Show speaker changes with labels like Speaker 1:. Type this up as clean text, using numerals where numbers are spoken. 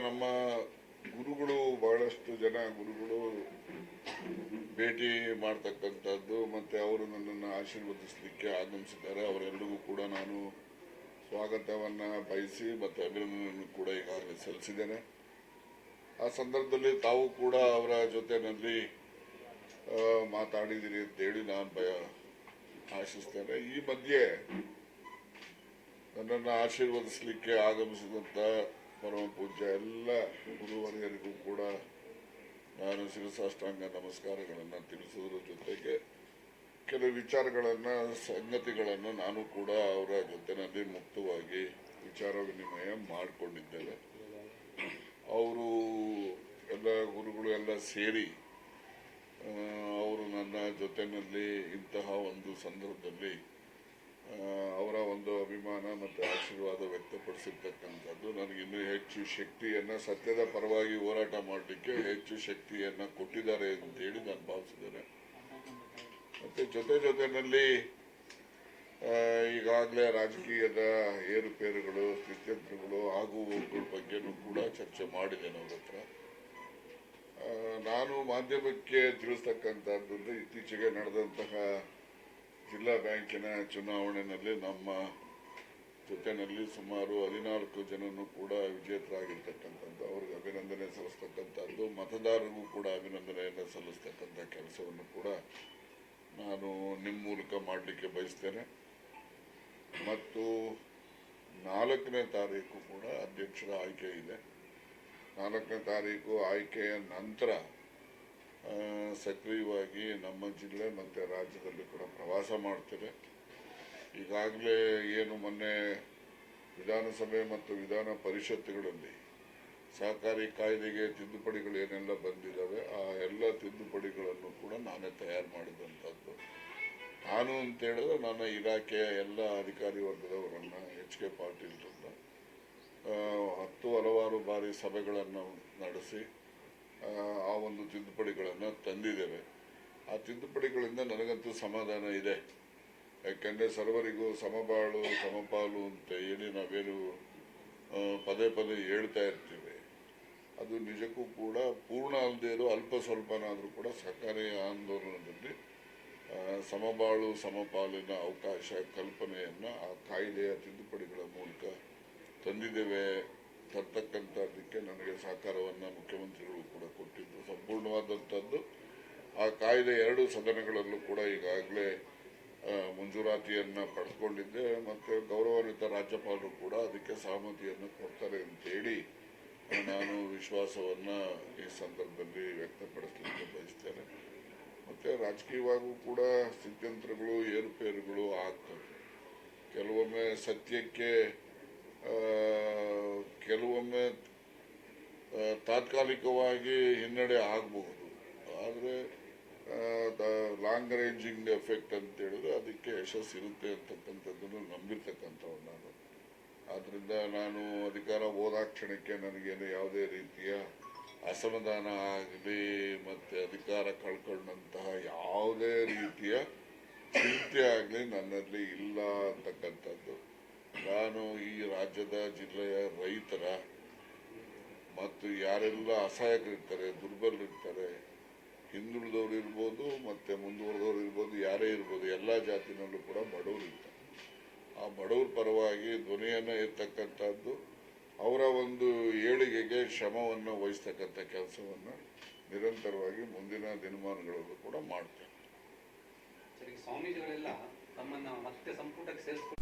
Speaker 1: ನಮ್ಮ ಗುರುಗಳು ಬಹಳಷ್ಟು ಜನ ಗುರುಗಳು ಭೇಟಿ ಮಾಡ್ತಕ್ಕಂಥದ್ದು ಮತ್ತು ಅವರು ನನ್ನನ್ನು ಆಶೀರ್ವದಿಸಲಿಕ್ಕೆ ಆಗಮಿಸಿದ್ದಾರೆ. ಅವರೆಲ್ಲರಿಗೂ ಕೂಡ ನಾನು ಸ್ವಾಗತವನ್ನು ಬಯಸಿ ಮತ್ತು ಅಭಿನಂದನೆಯನ್ನು ಕೂಡ ಈಗಾಗಲೇ ಸಲ್ಲಿಸಿದ್ದೇನೆ. ಆ ಸಂದರ್ಭದಲ್ಲಿ ತಾವು ಕೂಡ ಅವರ ಜೊತೆಯಲ್ಲಿ ಮಾತಾಡಿದಿರಿ ಅಂತೇಳಿ ನಾನು ಆಶಿಸ್ತೇನೆ. ಈ ಮಧ್ಯೆ ನನ್ನನ್ನು ಆಶೀರ್ವದಿಸಲಿಕ್ಕೆ ಆಗಮಿಸಿದಂಥ ಪರಮ ಪೂಜ್ಯ ಎಲ್ಲ ಗುರುವರಿಯರಿಗೂ ಕೂಡ ನಾನು ಶಿರಸಾಷ್ಟಾಂಗ ನಮಸ್ಕಾರಗಳನ್ನು ತಿಳಿಸುವುದರ ಜೊತೆಗೆ ಕೆಲವು ವಿಚಾರಗಳನ್ನು ಸಂಗತಿಗಳನ್ನು ನಾನು ಕೂಡ ಅವರ ಜೊತೆಯಲ್ಲಿ ಮುಕ್ತವಾಗಿ ವಿಚಾರ ವಿನಿಮಯ ಮಾಡಿಕೊಂಡಿದ್ದೇವೆ. ಅವರು ಎಲ್ಲ ಗುರುಗಳು ಎಲ್ಲ ಸೇರಿ ಅವರು ನನ್ನ ಜೊತೆಯಲ್ಲಿ ಇಂತಹ ಒಂದು ಸಂದರ್ಭದಲ್ಲಿ ಅವರ ಒಂದು ಅಭಿಮಾನ ಮತ್ತು ಆಶೀರ್ವಾದ ವ್ಯಕ್ತಪಡಿಸಿರ್ತಕ್ಕಂಥದ್ದು ನನಗೆ ಇನ್ನೂ ಹೆಚ್ಚು ಶಕ್ತಿಯನ್ನು ಸತ್ಯದ ಪರವಾಗಿ ಹೋರಾಟ ಮಾಡಲಿಕ್ಕೆ ಹೆಚ್ಚು ಶಕ್ತಿಯನ್ನು ಕೊಟ್ಟಿದ್ದಾರೆ ಅಂತೇಳಿ ನಾನು ಭಾವಿಸಿದ್ದೇನೆ. ಮತ್ತು ಜೊತೆಯಲ್ಲಿ ಈಗಾಗಲೇ ರಾಜಕೀಯದ ಏರುಪೇರುಗಳು ಸ್ಥಿತ್ಯಂತರಗಳು ಆಗು ಹೋಗುಗಳ ಬಗ್ಗೆನೂ ಕೂಡ ಚರ್ಚೆ ಮಾಡಿದ್ದೇನೆ ಅವ್ರ ಹತ್ರ. ನಾನು ಮಾಧ್ಯಮಕ್ಕೆ ತಿಳಿಸ್ತಕ್ಕಂಥದ್ದು ಇತ್ತೀಚೆಗೆ ನಡೆದಂತಹ ಜಿಲ್ಲಾ ಬ್ಯಾಂಕಿನ ಚುನಾವಣೆಯಲ್ಲಿ ನಮ್ಮ ಜೊತೆಯಲ್ಲಿ ಸುಮಾರು 14 ಜನನು ಕೂಡ ವಿಜೇತರಾಗಿರ್ತಕ್ಕಂಥದ್ದು, ಅವ್ರಿಗೆ ಅಭಿನಂದನೆ ಸಲ್ಲಿಸ್ತಕ್ಕಂಥದ್ದು, ಮತದಾರರಿಗೂ ಕೂಡ ಅಭಿನಂದನೆಯನ್ನು ಸಲ್ಲಿಸ್ತಕ್ಕಂಥ ಕೆಲಸವನ್ನು ಕೂಡ ನಾನು ನಿಮ್ಮ ಮೂಲಕ ಮಾಡಲಿಕ್ಕೆ ಬಯಸ್ತೇನೆ. ಮತ್ತು 4ನೇ ತಾರೀಕು ಕೂಡ ಅಧ್ಯಕ್ಷರ ಆಯ್ಕೆ ಇದೆ. 4ನೇ ತಾರೀಕು ಆಯ್ಕೆಯ ನಂತರ ಸಕ್ರಿಯವಾಗಿ ನಮ್ಮ ಜಿಲ್ಲೆ ಮತ್ತು ರಾಜ್ಯದಲ್ಲಿ ಕೂಡ ಪ್ರವಾಸ ಮಾಡ್ತೇವೆ. ಈಗಾಗಲೇ ಏನು ಮೊನ್ನೆ ವಿಧಾನಸಭೆ ಮತ್ತು ವಿಧಾನ ಪರಿಷತ್ತುಗಳಲ್ಲಿ ಸಹಕಾರಿ ಕಾಯ್ದೆಗೆ ತಿದ್ದುಪಡಿಗಳು ಏನೆಲ್ಲ ಬಂದಿದ್ದಾವೆ ಆ ಎಲ್ಲ ತಿದ್ದುಪಡಿಗಳನ್ನು ಕೂಡ ನಾನೇ ತಯಾರು ಮಾಡಿದಂಥದ್ದು. ನಾನು ಅಂತೇಳಿದ್ರೆ ನನ್ನ ಇಲಾಖೆಯ ಎಲ್ಲ ಅಧಿಕಾರಿ ವರ್ಗದವರನ್ನು HK ಪಾಟೀಲ್ರನ್ನ ಹಲವಾರು ಬಾರಿ ಸಭೆಗಳನ್ನು ನಡೆಸಿ ಆ ಒಂದು ತಿದ್ದುಪಡಿಗಳನ್ನು ತಂದಿದ್ದೇವೆ. ಆ ತಿದ್ದುಪಡಿಗಳಿಂದ ನನಗಂತೂ ಸಮಾಧಾನ ಇದೆ. ಯಾಕೆಂದರೆ ಸರ್ವರಿಗೂ ಸಮಬಾಳು ಸಮಪಾಲು ಅಂತ ಹೇಳಿ ನಾವೇನು ಪದೇ ಹೇಳ್ತಾ ಇರ್ತೀವಿ, ಅದು ನಿಜಕ್ಕೂ ಕೂಡ ಪೂರ್ಣ ಅಲ್ಲದೆ ಇರೋ ಅಲ್ಪ ಸ್ವಲ್ಪನಾದರೂ ಕೂಡ ಸಹಕಾರಿ ಆಂದೋಲನದಲ್ಲಿ ಸಮಬಾಳು ಸಮಪಾಲಿನ ಅವಕಾಶ ಕಲ್ಪನೆಯನ್ನು ಆ ಕಾಯ್ದೆಯ ತಿದ್ದುಪಡಿಗಳ ಮೂಲಕ ತಂದಿದ್ದೇವೆ. ತರ್ತಕ್ಕಂಥದ್ದಕ್ಕೆ ನನಗೆ ಸಹಕಾರವನ್ನು ಮುಖ್ಯಮಂತ್ರಿಗಳು ಕೂಡ ಕೊಟ್ಟಿದ್ದು ಸಂಪೂರ್ಣವಾದಂಥದ್ದು. ಆ ಕಾಯ್ದೆ 2 ಸದನಗಳಲ್ಲೂ ಕೂಡ ಈಗಾಗಲೇ ಮಂಜೂರಾತಿಯನ್ನು ಪಡೆದುಕೊಂಡಿದ್ದೆ ಮತ್ತು ಗೌರವಾನ್ವಿತ ರಾಜ್ಯಪಾಲರು ಕೂಡ ಅದಕ್ಕೆ ಸಹಮತಿಯನ್ನು ಕೊಡ್ತಾರೆ ಅಂತೇಳಿ ನಾನು ವಿಶ್ವಾಸವನ್ನು ಈ ಸಂದರ್ಭದಲ್ಲಿ ವ್ಯಕ್ತಪಡಿಸಲಿಕ್ಕೆ ಬಯಸ್ತೇನೆ. ಮತ್ತು ರಾಜಕೀಯವಾಗೂ ಕೂಡ ಸ್ಥಿತ್ಯಂತರಗಳು ಏರುಪೇರುಗಳು ಆಗ್ತವೆ. ಕೆಲವೊಮ್ಮೆ ಸತ್ಯಕ್ಕೆ ಕೆಲವೊಮ್ಮೆ ತಾತ್ಕಾಲಿಕವಾಗಿ ಹಿನ್ನಡೆ ಆಗಬಹುದು, ಆದರೆ ಲಾಂಗ್ ರೇಂಜಿಂಗ್ ಎಫೆಕ್ಟ್ ಅಂತ ಹೇಳಿದ್ರೆ ಅದಕ್ಕೆ ಯಶಸ್ಸಿರುತ್ತೆ ಅಂತಕ್ಕಂಥದ್ದನ್ನು ನಂಬಿರ್ತಕ್ಕಂಥವ್ರು ನಾನು. ಆದ್ದರಿಂದ ನಾನು ಅಧಿಕಾರ ಹೋದಾಕ್ಷಣಕ್ಕೆ ನನಗೇನು ಯಾವುದೇ ರೀತಿಯ ಅಸಮಾಧಾನ ಆಗಲಿ ಮತ್ತು ಅಧಿಕಾರ ಕಳ್ಕೊಂಡಂತಹ ಯಾವುದೇ ರೀತಿಯ ಚಿಂತೆ ಆಗಲಿ ನನ್ನಲ್ಲಿ ಇಲ್ಲ ಅಂತಕ್ಕಂಥದ್ದು. ನಾನು ಈ ರಾಜ್ಯದ ಜಿಲ್ಲೆಯ ರೈತರ ಮತ್ತು ಯಾರೆಲ್ಲ ಅಸಹಾಯಕರಿರ್ತಾರೆ, ದುರ್ಬಲರಿರ್ತಾರೆ, ಹಿಂದುಳಿದವರು ಇರ್ಬೋದು ಮತ್ತು ಮುಂದುವರೆದವರು ಇರ್ಬೋದು, ಯಾರೇ ಇರ್ಬೋದು, ಎಲ್ಲ ಜಾತಿನಲ್ಲೂ ಕೂಡ ಬಡವರು ಇರ್ತಾರೆ. ಆ ಬಡವರ ಪರವಾಗಿ ಧ್ವನಿಯನ್ನು ಎತ್ತಕ್ಕಂಥದ್ದು, ಅವರ ಒಂದು ಏಳಿಗೆಗೆ ಶ್ರಮವನ್ನು ವಹಿಸ್ತಕ್ಕಂಥ ಕೆಲಸವನ್ನು ನಿರಂತರವಾಗಿ ಮುಂದಿನ ದಿನಮಾನಗಳಲ್ಲೂ ಕೂಡ ಮಾಡ್ತೇನೆ.
Speaker 2: ಸ್ವಾಮೀಜಿಗಳೆಲ್ಲ ತಮ್ಮನ್ನ ಮತ್ತೆ ಸಂಪುಟಕ್ಕೆ ಸೇರಿಸಿಕೊಂಡು